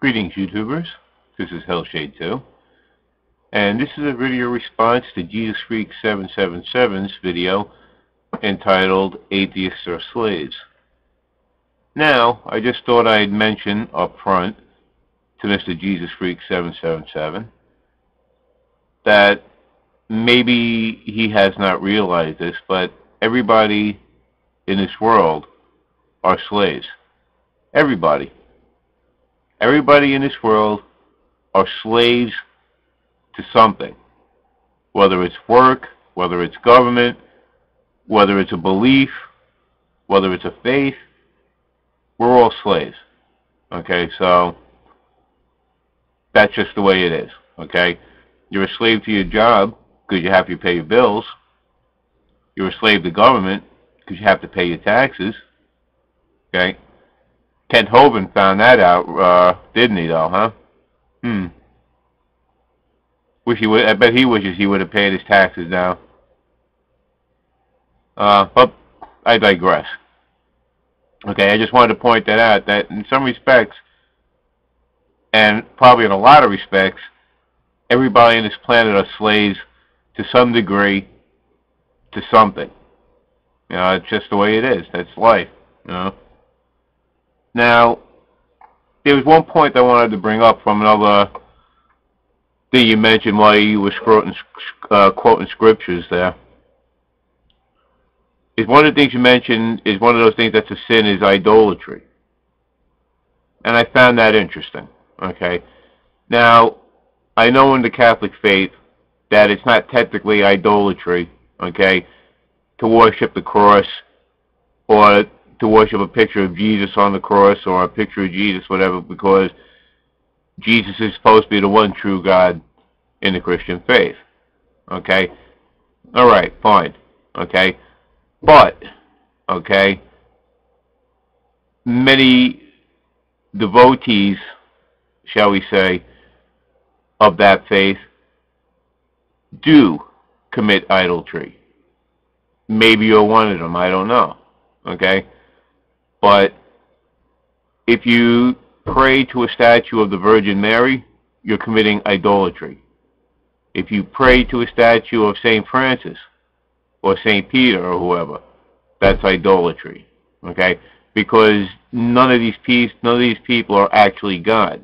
Greetings, YouTubers. This is Hellshade2, and this is a video response to Jesus Freak 777's video entitled Atheists Are Slaves. Now, I just thought I'd mention up front to Mr. Jesus Freak 777 that maybe he has not realized this, but everybody in this world are slaves. Everybody. Everybody in this world are slaves to something. Whether it's work, whether it's government, whether it's a belief, whether it's a faith, we're all slaves. Okay, so that's just the way it is. Okay, you're a slave to your job because you have to pay your bills. You're a slave to government because you have to pay your taxes. Okay. Kent Hovind found that out, didn't he, though, huh? I bet he wishes he would have paid his taxes now. But I digress. Okay, I just wanted to point that out, that in some respects, and probably in a lot of respects, everybody on this planet are slaves to some degree to something. You know, it's just the way it is. That's life, you know. Now, there was one point I wanted to bring up from another thing you mentioned while you were quoting scriptures there. Is one of the things you mentioned is one of those things that's a sin is idolatry. And I found that interesting. Okay. Now, I know in the Catholic faith that it's not technically idolatry, okay, to worship the cross or to worship a picture of Jesus on the cross or a picture of Jesus, whatever, because Jesus is supposed to be the one true God in the Christian faith. Okay? Alright, fine. Okay? But, okay, many devotees, shall we say, of that faith do commit idolatry. Maybe you're one of them, I don't know. Okay? But if you pray to a statue of the Virgin Mary, you're committing idolatry. If you pray to a statue of St. Francis or St. Peter or whoever, that's idolatry. Okay? Because none of these people are actually God.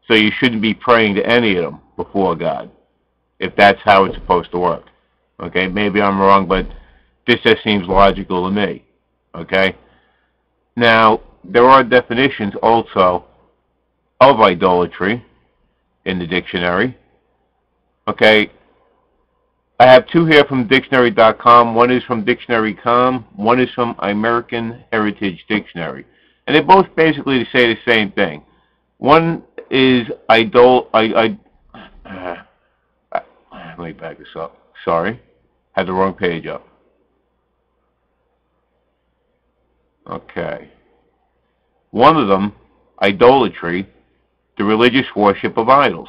So you shouldn't be praying to any of them before God, if that's how it's supposed to work. Okay? Maybe I'm wrong, but this just seems logical to me. Okay? Now, there are definitions also of idolatry in the dictionary. Okay, I have two here from dictionary.com. One is from dictionary.com. One is from American Heritage Dictionary. And they both basically say the same thing. One is let me back this up. Sorry, had the wrong page up. Okay. One of them, idolatry, the religious worship of idols.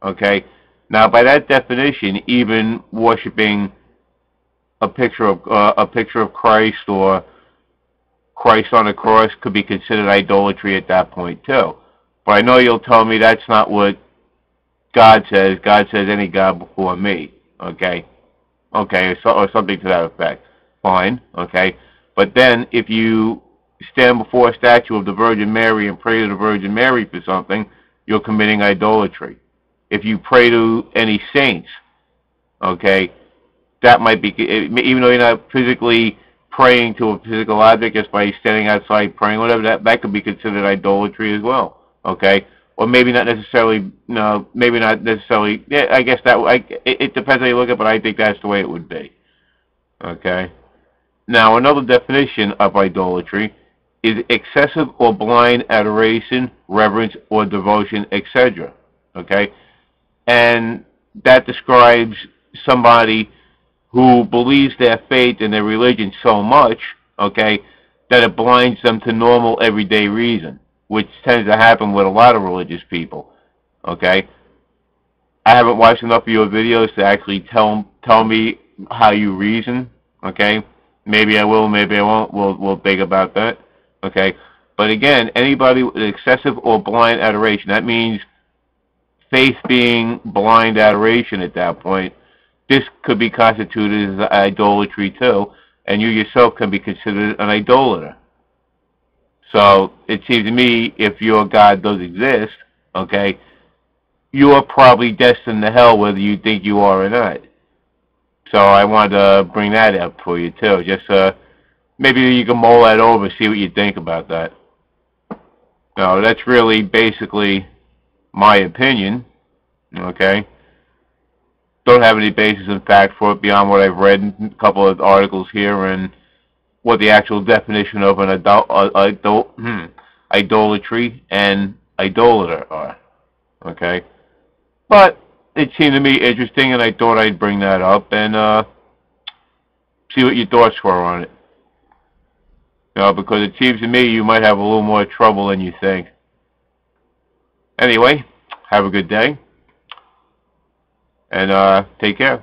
Okay. Now, by that definition, even worshiping a picture of Christ or Christ on a cross could be considered idolatry at that point too. But I know you'll tell me that's not what God says. God says any God before me. Okay. Okay, or something to that effect. Fine. Okay. But then, if you stand before a statue of the Virgin Mary and pray to the Virgin Mary for something, you're committing idolatry. If you pray to any saints, okay, that might be, even though you're not physically praying to a physical object, just by standing outside praying, whatever, that could be considered idolatry as well. Okay, or maybe not necessarily. No, maybe not necessarily. Yeah, I guess that it depends how you look at it, but I think that's the way it would be. Okay. Now, another definition of idolatry is excessive or blind adoration, reverence, or devotion, etc. Okay? And that describes somebody who believes their faith and their religion so much, okay, that it blinds them to normal everyday reason, which tends to happen with a lot of religious people. Okay? I haven't watched enough of your videos to actually tell me how you reason, okay? Maybe I will, maybe I won't. We'll think about that. Okay. But again, anybody with excessive or blind adoration, that means faith being blind adoration at that point, this could be constituted as idolatry too, and you yourself can be considered an idolater. So it seems to me, if your God does exist, okay, you are probably destined to hell whether you think you are or not. So I wanted to bring that up for you too. Just maybe you can mull that over, see what you think about that. Now that's really basically my opinion. Okay. Don't have any basis in fact for it beyond what I've read in a couple of articles here and what the actual definition of an idolatry and idolater are. Okay. But it seemed to me interesting, and I thought I'd bring that up and see what your thoughts were on it. Because it seems to me you might have a little more trouble than you think. Anyway, have a good day, and take care.